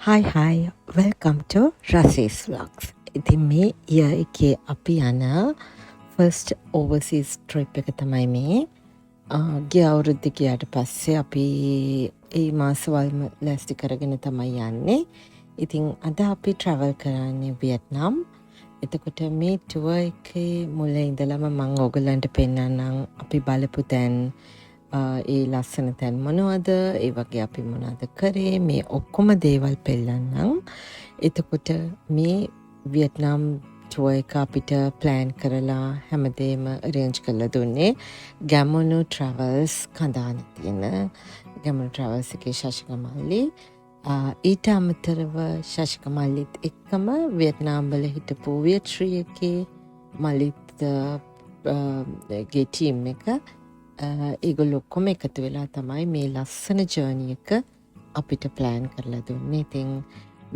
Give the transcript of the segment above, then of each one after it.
Hi, welcome to Rasis Vlogs. ඉතින් මේ year එකේ අපි යන first overseas trip එක තමයි මේ. ගිය අවුරුද්දේ ගියාට පස්සේ අපි ඒ මාසවලම ලෑස්ති කරගෙන තමයි යන්නේ. ඉතින් අද අපි travel කරන්නේ වියට්නාම්. එතකොට මේ tour එකේ මුල ඉඳලම මම ඔයගලන්ට පෙන්නන්නම් අපි බලපු තැන් ඒ ලස්සන තැන් මොනවද, ඒ වගේ අපි මොනවද කරේ, මේ ඔක්කොම දේවල් පෙන්නන්නම්. එතකොට මේ වියට්නාම් ටුවර් එක අපිට ප්ලෑන් කරලා හැමදේම අරේන්ජ් කරලා දුන්නේ ගැමුණු ට්‍රැවල්ස් කඳාන තියෙන ගැමුණු ට්‍රැවල්ස් එකේ ශශික මල්ලි. ඊට අමතරව ශශික මල්ලිත් එක්කම වියට්නාම් වල හිටපු වියට්‍රී එකේ මල්ලිත් ගේ ටීම් එක ඒගොල්ලෝ ඔක්කොම එකතු වෙලා තමයි මේ ලස්සන ජර්නි එක අපිට ප්ලෑන් කරලා දුන්නේ. ඉතින්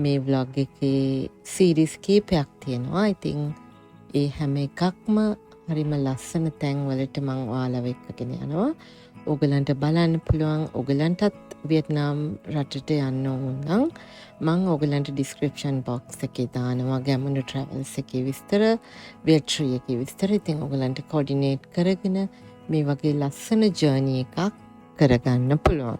මේ vlog එකේ සීරීස් කීපයක් තියෙනවා. ඉතින් ඒ හැම එකක්ම හරිම ලස්සන තැන් වලට මම ඔයාලව එක්කගෙන යනවා. ඕගලන්ට බලන්න පුළුවන්. ඕගලන්ටත් වියට්නාම් රටට යන්න ඕන නම් මම ඕගලන්ට ඩිස්ක්‍රිප්ෂන් බොක්ස් එකේ දානවා ගැමුණු ට්‍රැවල්ස් එකේ විස්තර, වියට්‍රී එකේ විස්තර. ඉතින් ඕගලන්ට කෝඩිනේට් කරගෙන මේ වගේ ලස්සන ජර්නි එකක් කරගන්න පුළුවන්.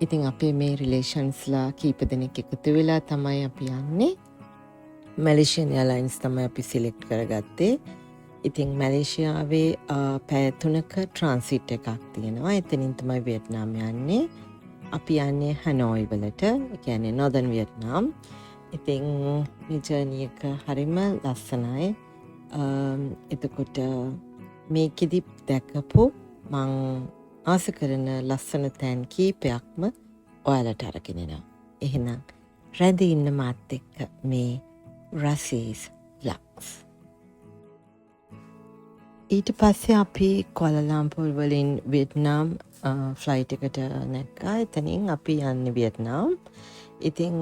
ඉතින් අපේ මේ රිලේෂන්ස්ලා කීප දෙනෙක් එකතු වෙලා තමයි අපි යන්නේ. මැලේසියන් එයර්ලයින්ස් තමයි අපි සිලෙක්ට් කරගත්තේ. ඉතින් මැලේසියාවේ පැය 3ක ට්‍රාන්සිට් එකක් තියෙනවා. එතනින් තමයි වියට්නාම් යන්නේ. අපි යන්නේ හැනෝයි වලට, ඒ කියන්නේ නොර්දර්න් වියට්නාම්. ඉතින් මේ ජර්නි එක හරිම ලස්සනයි. එතකොට මේකෙදි දැකපු මං ආස කරන ලස්සන තැන් කීපයක්ම ඔයාලට අරගෙන එනවා. එහෙනම් රැඳී ඉන්න මාත් එක්ක මේ රසීස් vlogs. ඊට පස්සේ අපි කොලලම්පුර් වලින් වියට්නාම් ෆ්ලයිට් එකට නැග්ගා. එතනින් අපි යන්නේ වියට්නාම්. ඉතින්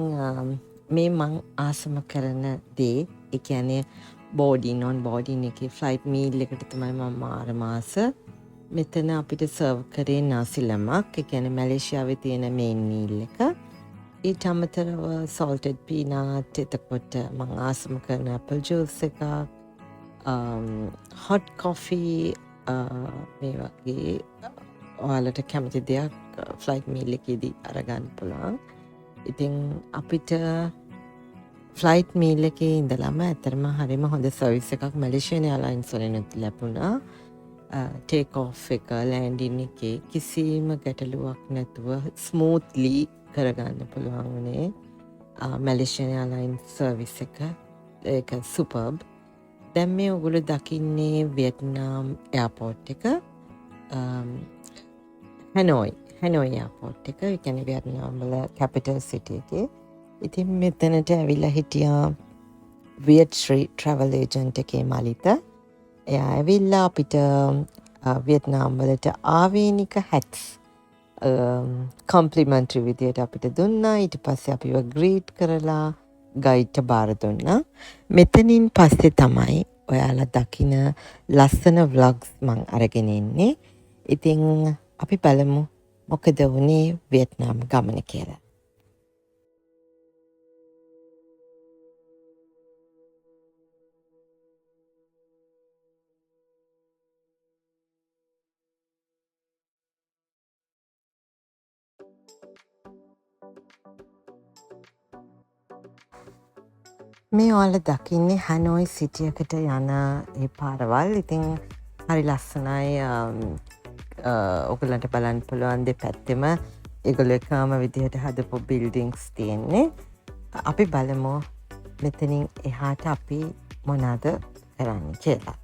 මේ මං ආසම කරන දේ, ඒ කියන්නේ බෝඩින් ඔන් බෝඩින් එකේ ෆ්ලයිට් මීල් එකට තමයි මම මාර මාස මෙතන අපිට සර්ව් කරේ නාසි ලැමක්. ඒ කියන්නේ මැලේසියාවේ තියෙන මේන් මීල් එක. ඊට අමතරව salted peanut, එතකොට මම ආසම කරන apple juice එකක්, hot coffee, මේ වගේ ඔයාලට කැමති දෙයක් ෆ්ලයිට් මීල් එකේදී අරගන්න පුළුවන්. ඉතින් අපිට ෆ්ලයිට් මීල් එකේ ඉඳලම ඇතරම හරිම හොඳ සර්විස් එකක් මැලේසියන් එයර්ලයින්ස් වලින් ලැබුණා. ටේක් ඔෆ් එක, ලෑන්ඩින් එකේ කිසිම ගැටලුවක් නැතුව ස්මූත්ලි කරගන්න පුළුවන් වුණේ මැලේසියන් එයර්ලයින්ස් සර්විස් එක. ඒක සුපර්බ්. දැන් මේ ඔයගොල්ලෝ දකින්නේ වියට්නාම් එයාපෝට් එක. හැනෝයි එයාපෝට් එක. ඒ කියන්නේ වියට්නාම් වල කැපිටල් සිටි එකේ. ඉතින් මෙතනට ඇවිල්ලා හිටියා වියට්ශ්‍රී ට්‍රැවල් ඒජන්ට් එකේ මලිත. එයා ඇවිල්ලා අපිට වියට්නාම් වලට ආවේනික හැට්ස් කම්ප්ලිමන්ටරි විදියට අපිට දුන්නා. ඊට පස්සේ අපිව ග්‍රීට් කරලා ගයිඩ්ට බාර දුන්නා. මෙතනින් පස්සේ තමයි ඔයාලා දකින ලස්සන ව්ලොග්ස් මං අරගෙන එන්නේ. ඉතින් අපි බලමු මොකද වුණේ වියට්නාම් ගමන කියලා. මේ ඔයාලා දකින්නේ හැනෝයි සිටි එකට යන ඒ පාරවල්. ඉතින් හරි ලස්සනයි. ඔයගලන්ට බලන්න පුළුවන් දෙපැත්තෙම ඒගොල්ලෝ එකම විදිහට හදපු බිල්ඩින්ග්ස් තියෙන්නේ. අපි බලමු මෙතනින් එහාට අපි මොනවද කරන්නේ කියලා.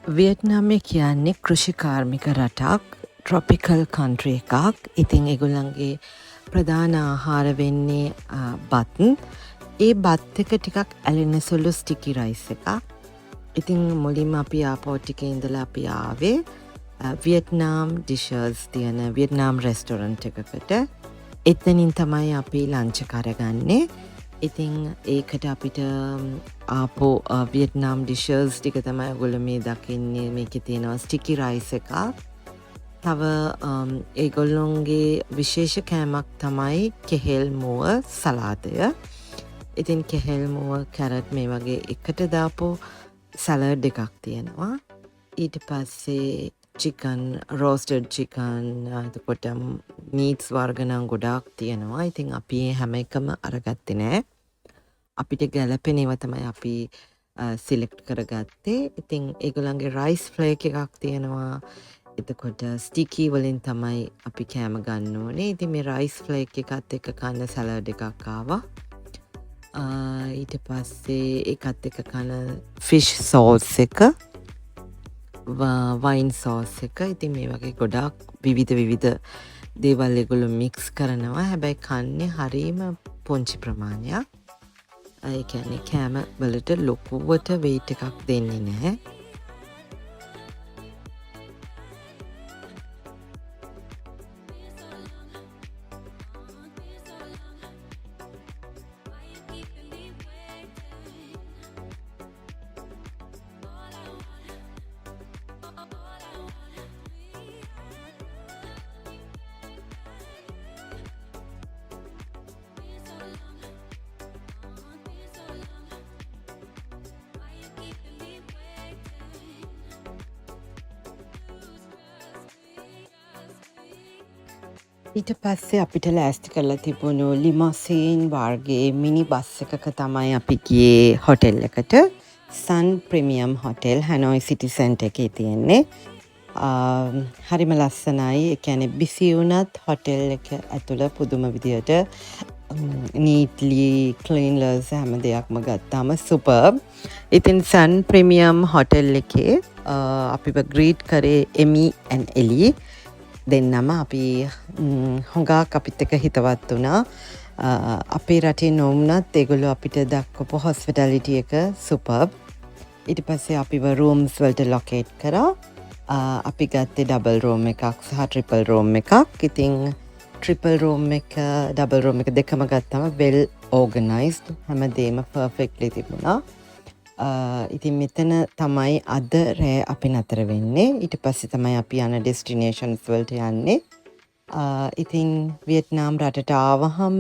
වියට්නාමය කියන්නේ කෘෂිකාර්මික රටක් ට්‍රොපිකල් කන්ට්‍රී එකක්. ඉතින් ඒගොල්ලන්ගේ ප්‍රධාන ආහාර වෙන්නේ බත්. ඒ බත් එක ටිකක් ඇලෙන සුළු ස්ටිකි රයිස් එකක්. ඉතින් මුලින්ම අපි ආපෝට් එකේ ඉඳලා අපි ආවේ වියට්නාම් ඩිෂර්ස් තියෙන වියට්නාම් රෙස්ටොරන්ට් එකකට. එතනින් තමයි අපි ලංච් එක අරගන්නේ. ඉතින් ඒකට අපිට ආපෝ වියට්නාම් ඩිෂර්ස් ටික තමයි ඔයගොල්ලෝ මේ දකින්නේ. මේකේ තියෙනවා ස්ටිකි රයිස් එකක්. තව ඒගොල්ලොන්ගේ විශේෂ කෑමක් තමයි කෙහෙල් මුව සලාදය. ඉතින් කෙහෙල් මුව කැරට් මේ වගේ එකට දාපු සලාඩ් එකක් තියෙනවා. ඊට පස්සේ චිකන් රෝස්ටඩ් චිකන් එතකොට මීට්ස් වර්ග නම් ගොඩාක් තියෙනවා. ඉතින් අපි හැම එකම අරගත්තේ නෑ. අපිට ගැලපෙන ඒවා තමයි අපි සිලෙක්ට් කරගත්තේ. ඉතින් ඒගොල්ලන්ගේ රයිස් ෆ්ලේක් එකක් තියෙනවා. එතකොට ස්ටිකි වලින් තමයි අපි කෑම ගන්න ඕනේ. ඉතින් මේ රයිස් ෆ්ලේක් එකත් එක්ක කන්න සලාඩ් එකක් ආවා. ඊට පස්සේ ඒකත් එක්ක කන ෆිෂ් සෝස් එක, වයින් සෝස් එක. ඉතින් මේ වගේ ගොඩාක් විවිධ දේවල් ඒගොල්ලෝ මික්ස් කරනවා. හැබැයි කන්නේ හරීම පුංචි ප්‍රමාණයක්. ඒ කියන්නේ කෑම වලට ලොකුවට වෙයිට් එකක් දෙන්නේ නැහැ. ඊට පස්සේ අපිට ලෑස්ති කරලා තිබුණු ලිමොසීන් වර්ගයේ මිනි බස් එකක තමයි අපි ගියේ හොටෙල් එකට. සන් ප්‍රීමියම් හොටෙල් හැනෝයි සිටි සෙන්ටර් එකේ තියෙන්නේ. හරිම ලස්සනයි. ඒ කියන්නේ බිසි වුණත් හොටෙල් එක ඇතුළ පුදුම විදියට නීට්ලි ක්ලීන්ලර්ස් හැම දෙයක්ම ගත්තාම සුපර්බ්. ඉතින් සන් ප්‍රීමියම් හොටෙල් එකේ අපිව ග්‍රීට් කරේ එමි ඇන් එලි දෙන්නම. අපි හුඟක් අපිත් එක හිතවත් වුණා. අපේ රටේ නොවුනත් ඒගොල්ලෝ අපිට දක්වපු හොස්පිටැලිටි එක සුපර්බ්. ඊට පස්සේ අපිව රූම්ස් වලට ලොකේට් කරා. අපි ගත්තේ ඩබල් රූම් එකක් සහ ට්‍රිපල් රූම් එකක්. ඉතින් ට්‍රිපල් රූම් එක ඩබල් රූම් එක දෙකම ගත්තම වෙල් ඕගනයිස්ඩ්. හැමදේම පර්ෆෙක්ට්ලි තිබුණා. ඉතින් මෙතන තමයි අද රෑ අපි නතර වෙන්නේ. ඊට පස්සේ තමයි අපි යන ඩෙස්ටිනේෂන්ස් වලට යන්නේ. ඉතින් වියට්නාම් රටට ආවහම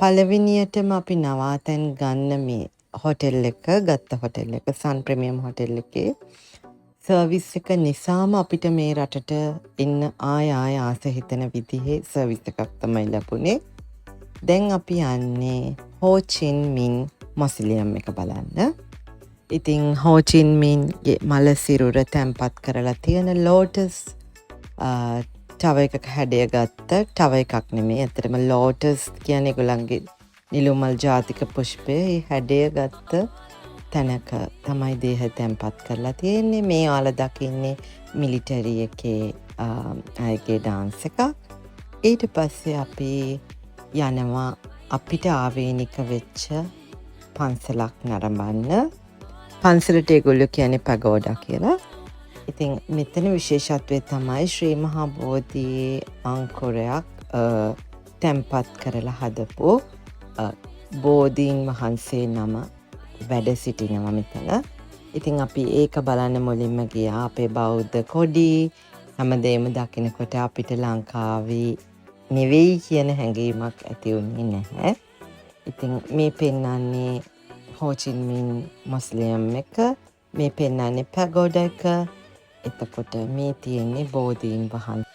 පළවෙනියටම අපි නවාතැන් ගන්න මේ හොටෙල් එක ගත්ත හොටෙල් එක සන් ප්‍රීමියම් හොටෙල් එකේ සර්විස් එක නිසාම අපිට මේ රටට එන්න ආය ආස හිතෙන විදිහේ සර්විස් එකක් තමයි ලැබුණේ. දැන් අපි යන්නේ හෝ චින් මින් මොසිලියම් එක බලන්න. ඉතින් හෝ චින් මින්ගේ මල සිරුර තැන්පත් කරලා තියෙන ලෝටස් ටව එකක හැඩය ගත්ත ටව එකක් නෙමේ. ඇත්තටම ලෝටස් කියන්නේ ඒගොල්ලන්ගේ නිලුමල් ජාතික පුෂ්පය. ඒ හැඩය ගත්ත තැනක තමයි දේහ තැන්පත් කරලා තියෙන්නේ. මේ ඔයාලා දකින්නේ මිලිටරි එකේ අයගේ ඩාන්ස් එකක්. ඊට පස්සේ අපි යනවා අපිට ආවේනික වෙච්ච පන්සලක් නරඹන්න. පන්සලට ඒගොල්ලෝ කියන්නේ පැගෝඩා කියලා. ඉතින් මෙතන විශේෂත්වය තමයි ශ්‍රී මහා බෝධියේ අංකුරයක් තැන්පත් කරලා හදපු බෝධීන් වහන්සේ නම වැඩ සිටිනවා මෙතන. ඉතින් අපි ඒක බලන්න මුලින්ම ගියා. අපේ බෞද්ධ කොඩි හැමදේම දකිනකොට අපිට ලංකාවේ නෙවෙයි කියන හැඟීමක් ඇති වුණේ නැහැ. ඉතින් මේ පෙන්නන්නේ හෝ චින් මින් මොස්ලියම් එක. මේ පෙන්නන්නේ පැගෝඩා එක. එතකොට මේ තියෙන්නේ බෝධීන් වහන්සේ